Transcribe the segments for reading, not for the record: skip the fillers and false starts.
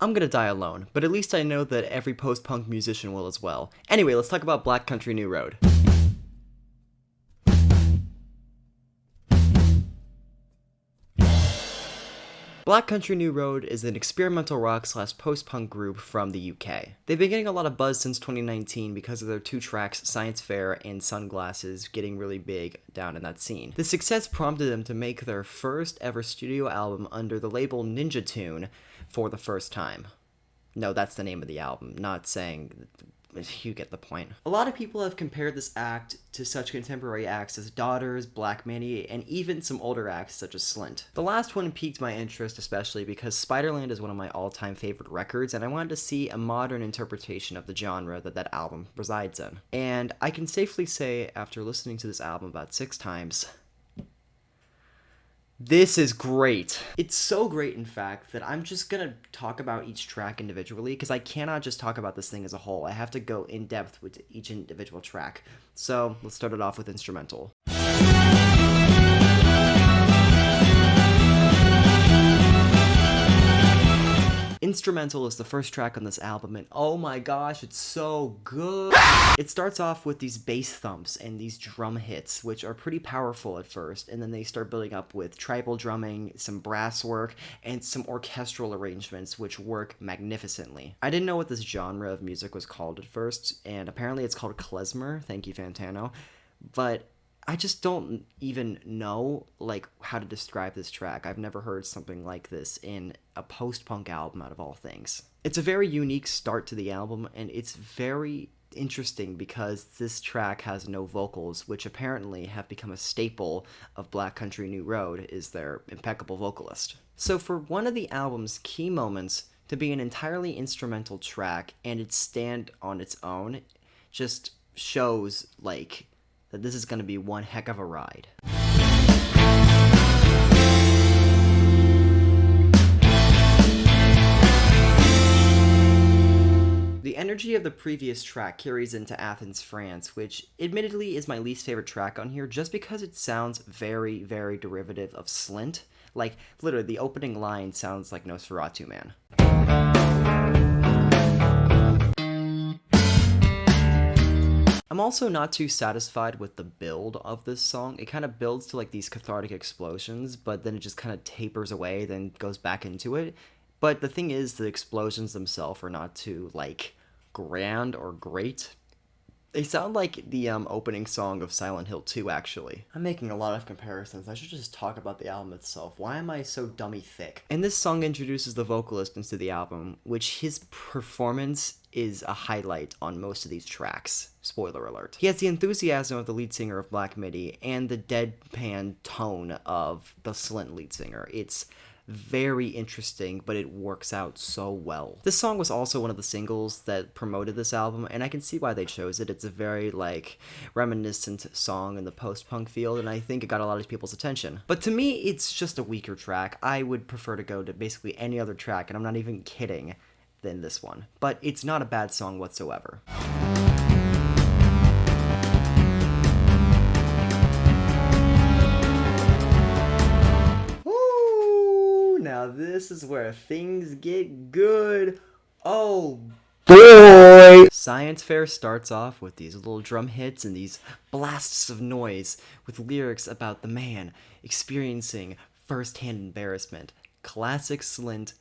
I'm gonna die alone, but at least I know that every post-punk musician will as well. Anyway, let's talk about Black Country New Road. Black Country New Road is an experimental rock / post-punk group from the UK. They've been getting a lot of buzz since 2019 because of their 2 tracks, Science Fair and Sunglasses, getting really big down in that scene. The success prompted them to make their first ever studio album under the label Ninja Tune for the first time. No, that's the name of the album, not saying... You get the point. A lot of people have compared this act to such contemporary acts as Daughters, Black Midi, and even some older acts such as Slint. The last one piqued my interest especially because Spiderland is one of my all-time favorite records, and I wanted to see a modern interpretation of the genre that album resides in. And I can safely say, after listening to this album about 6 times, this is great. It's so great, in fact, that I'm just gonna talk about each track individually, because I cannot just talk about this thing as a whole. I have to go in depth with each individual track. So, let's start it off with instrumental. Instrumental is the first track on this album, and oh my gosh, it's so good! It starts off with these bass thumps and these drum hits, which are pretty powerful at first, and then they start building up with tribal drumming, some brass work, and some orchestral arrangements, which work magnificently. I didn't know what this genre of music was called at first, and apparently it's called klezmer, thank you Fantano, but I just don't even know, how to describe this track. I've never heard something like this in a post-punk album, out of all things. It's a very unique start to the album, and it's very interesting because this track has no vocals, which apparently have become a staple of Black Country New Road, is their impeccable vocalist. So for one of the album's key moments to be an entirely instrumental track and it stand on its own, just shows, that this is going to be one heck of a ride. The energy of the previous track carries into Athens France, which admittedly is my least favorite track on here just because it sounds very, very derivative of Slint. Literally, the opening line sounds like Nosferatu Man. I'm also not too satisfied with the build of this song. It kind of builds to these cathartic explosions, but then it just kind of tapers away, then goes back into it. But the thing is, the explosions themselves are not too, grand or great. They sound like the opening song of Silent Hill 2, actually. I'm making a lot of comparisons. I should just talk about the album itself. Why am I so dummy thick? And this song introduces the vocalist into the album, which his performance is a highlight on most of these tracks. Spoiler alert. He has the enthusiasm of the lead singer of Black Midi and the deadpan tone of the Slint lead singer. It's very interesting, but it works out so well. This song was also one of the singles that promoted this album, and I can see why they chose it. It's a very, reminiscent song in the post-punk field, and I think it got a lot of people's attention. But to me, it's just a weaker track. I would prefer to go to basically any other track, and I'm not even kidding, than this one. But it's not a bad song whatsoever. Now this is where things get good. Oh boy! Science Fair starts off with these little drum hits and these blasts of noise with lyrics about the man experiencing first-hand embarrassment. Classic Slint,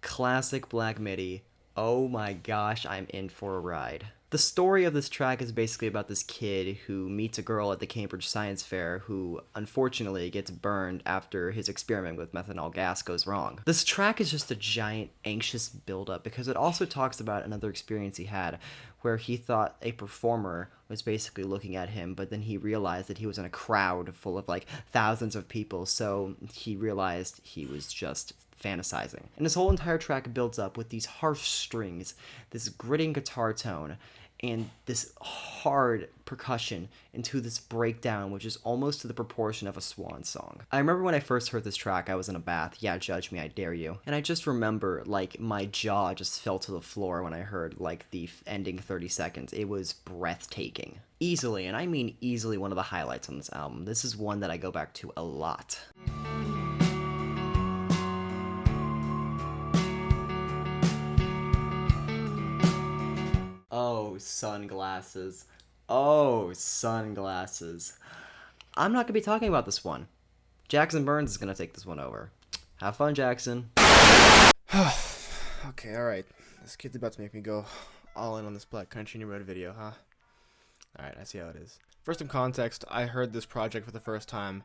classic Black Midi. Oh my gosh, I'm in for a ride. The story of this track is basically about this kid who meets a girl at the Cambridge Science Fair who, unfortunately, gets burned after his experiment with methanol gas goes wrong. This track is just a giant, anxious build-up because it also talks about another experience he had where he thought a performer was basically looking at him, but then he realized that he was in a crowd full of, thousands of people, so he realized he was just fantasizing. And this whole entire track builds up with these harsh strings, this gritting guitar tone, and this hard percussion into this breakdown, which is almost to the proportion of a swan song. I remember when I first heard this track, I was in a bath. Yeah, judge me, I dare you. And I just remember, my jaw just fell to the floor when I heard, the ending 30 seconds. It was breathtaking. Easily, and I mean easily, one of the highlights on this album. This is one that I go back to a lot. sunglasses. Oh, sunglasses. I'm not going to be talking about this one. Jackson Burns is going to take this one over. Have fun, Jackson. Okay, alright. This kid's about to make me go all in on this Black Country New Road video, huh? Alright, I see how it is. First, in context, I heard this project for the first time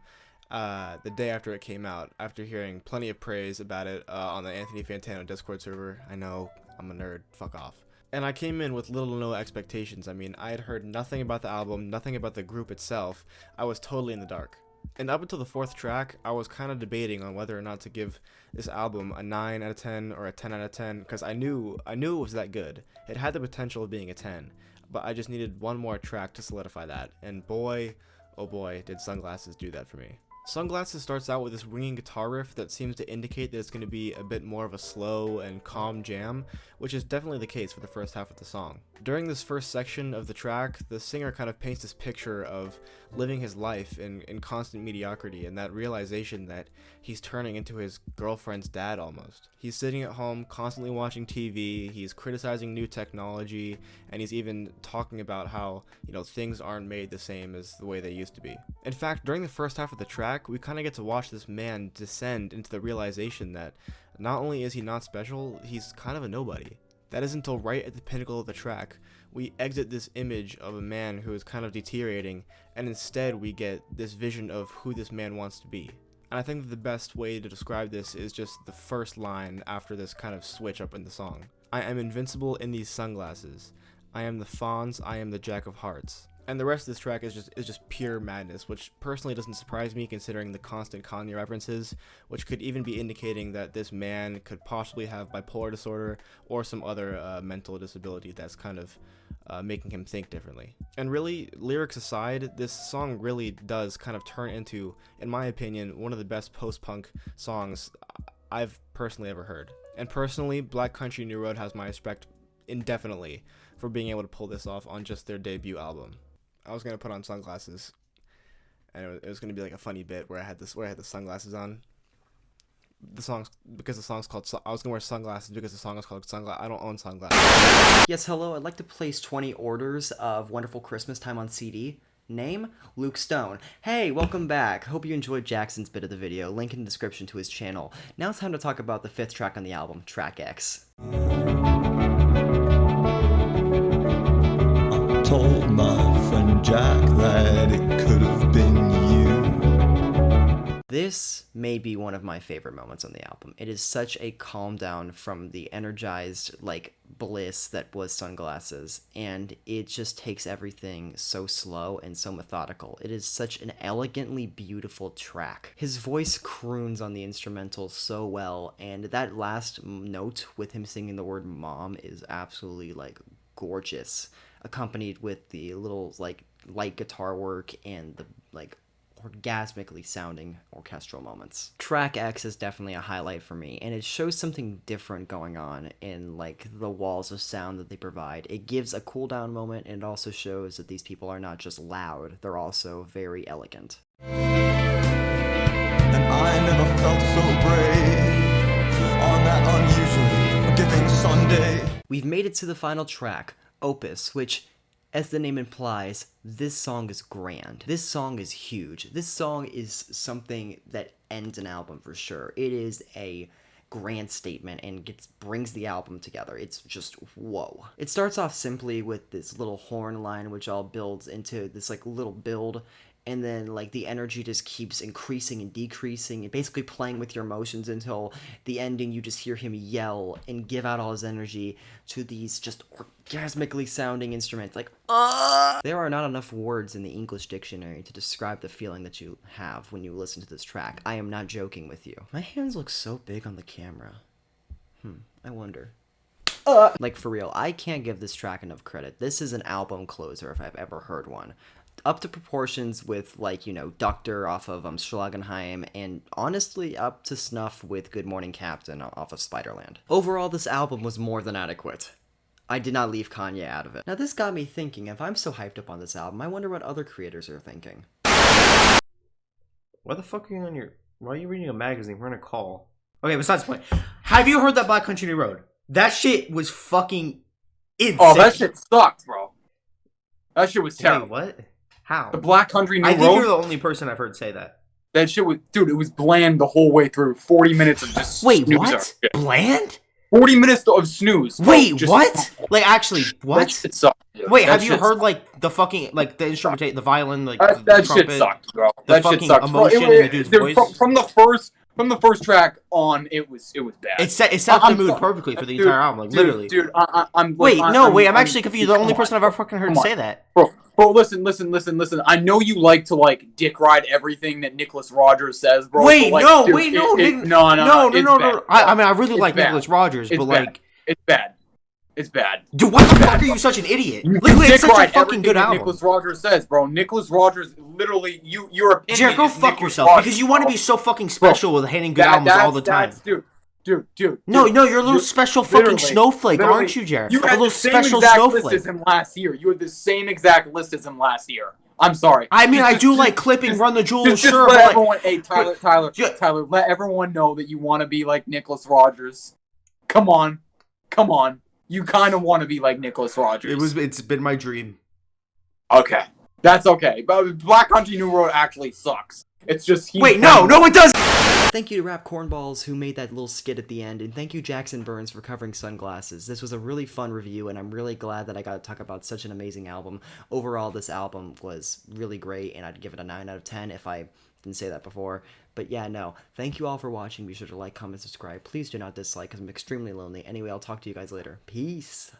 the day after it came out, after hearing plenty of praise about it on the Anthony Fantano Discord server. I know, I'm a nerd, fuck off. And I came in with little to no expectations. I mean, I had heard nothing about the album, nothing about the group itself. I was totally in the dark. And up until the 4th track, I was kind of debating on whether or not to give this album a 9 out of 10 or a 10 out of 10, because I knew it was that good. It had the potential of being a 10, but I just needed one more track to solidify that. And boy, oh boy, did Sunglasses do that for me. Sunglasses starts out with this ringing guitar riff that seems to indicate that it's going to be a bit more of a slow and calm jam, which is definitely the case for the first half of the song. During this first section of the track, the singer kind of paints this picture of living his life in constant mediocrity, and that realization that he's turning into his girlfriend's dad almost. He's sitting at home constantly watching TV, he's criticizing new technology, and he's even talking about how, things aren't made the same as the way they used to be. In fact, during the first half of the track, we kind of get to watch this man descend into the realization that not only is he not special, he's kind of a nobody. That is until right at the pinnacle of the track, we exit this image of a man who is kind of deteriorating, and instead we get this vision of who this man wants to be. And I think that the best way to describe this is just the first line after this kind of switch up in the song. I am invincible in these sunglasses. I am the Fonz, I am the Jack of Hearts. And the rest of this track is just pure madness, which personally doesn't surprise me considering the constant Kanye references, which could even be indicating that this man could possibly have bipolar disorder or some other mental disability that's kind of making him think differently. And really, lyrics aside, this song really does kind of turn into, in my opinion, one of the best post-punk songs I've personally ever heard. And personally, Black Country New Road has my respect indefinitely for being able to pull this off on just their debut album. I was gonna put on sunglasses, and it was gonna be like a funny bit where I had the sunglasses on. Because the song's called. I was gonna wear sunglasses because the song is called Sunglasses. I don't own sunglasses. Yes, hello. I'd like to place 20 orders of Wonderful Christmas Time on CD. Name? Luke Stone. Hey, welcome back. Hope you enjoyed Jackson's bit of the video. Link in the description to his channel. Now it's time to talk about the 5th track on the album, Track X. Told my friend Jack that it could have been you. This may be one of my favorite moments on the album. It is such a calm down from the energized, bliss that was Sunglasses, and it just takes everything so slow and so methodical. It is such an elegantly beautiful track. His voice croons on the instrumental so well, and that last note with him singing the word mom is absolutely, gorgeous, accompanied with the little light guitar work and the orgasmically sounding orchestral moments. Track X is definitely a highlight for me, and it shows something different going on in the walls of sound that they provide. It gives a cool down moment, and it also shows that these people are not just loud, they're also very elegant. And I never felt so brave on that unusually forgiving Sunday. We've made it to the final track, Opus, which, as the name implies, this song is grand. This song is huge. This song is something that ends an album for sure. It is a grand statement and brings the album together. It's just whoa. It starts off simply with this little horn line, which all builds into this little build, and then the energy just keeps increasing and decreasing and basically playing with your emotions until the ending. You just hear him yell and give out all his energy to these just orgasmically sounding instruments There are not enough words in the English dictionary to describe the feeling that you have when you listen to this track. I am not joking with you. My hands look so big on the camera. I wonder. For real, I can't give this track enough credit. This is an album closer if I've ever heard one. Up to proportions with, Doctor off of Schlagenheim, and honestly up to snuff with Good Morning Captain off of Spiderland. Overall, this album was more than adequate. I did not leave Kanye out of it. Now, this got me thinking, if I'm so hyped up on this album, I wonder what other creators are thinking. Why the fuck are you on your... Why are you reading a magazine? We're on a call. Okay, besides the point. Have you heard that Black Country New Road? That shit was fucking Insane. Oh, that shit sucked, bro. That shit was Wait, terrible. what? How? The Black Country New I Road. think you're the only person I've heard say that. That shit was, dude. It was bland the whole way through. 40 minutes of just Wait, snoozer. what? Bland? 40 minutes of snooze. Bro. Wait, Just- what? Like, actually, That what? shit sucked. Dude. Wait, That have you shit heard, like, the fucking, like, the instrumentation, the violin, like, That, the that trumpet? shit sucked, bro. the That shit fucking sucked. emotion Bro, in the dude's dude, voice? From the first track on, it was bad. It set the I'm mood sorry. perfectly for the Dude, entire album, like, literally. Dude, I'm. Wait, like, no, wait, I'm I'm- actually confused. You're the only come person on. I've ever fucking heard Come on. say that. Bro, listen. I know you like to, like, dick ride everything that Nicholas Rogers says, bro. Wait, but, like, no, dude, wait, no, no, it's no. bad. I mean, I really It's like bad. Nicholas Rogers, It's but, bad. like, It's bad. It's bad. dude, why the bad, fuck are you bro. such an idiot? You Literally, it's dick such a ride fucking everything good that album. Nicholas Rogers says, bro. Nicholas Rogers, literally, your opinion. Jared, go is fuck Nicholas yourself, Rogers, because you want to bro. be so fucking special with handing good That- albums all the that's- time. Dude. No, you're a little special fucking literally- snowflake, literally, aren't you, Jared? You A had little the same special exact list snowflake. as him last year. You had the same exact list as him last year. I'm sorry. I mean, I Just- do just- like clipping just- Run the Jewels, Just sure, let but like, everyone. Hey, Tyler, Yeah. Tyler, let everyone know that you want to be like Nicholas Rogers. Come on. You kind of want to be like Nicholas Rogers. It's been my dream. Okay. That's okay. But Black Country New Road actually sucks. It's just wait, no, it does. Thank you to Rap Cornballs who made that little skit at the end, and thank you Jackson Burns for covering Sunglasses. This was a really fun review, and I'm really glad that I got to talk about such an amazing album. Overall, this album was really great, and I'd give it a 9 out of 10 if I didn't say that before. But yeah, no. Thank you all for watching. Be sure to like, comment, subscribe. Please do not dislike, because I'm extremely lonely. Anyway, I'll talk to you guys later. Peace.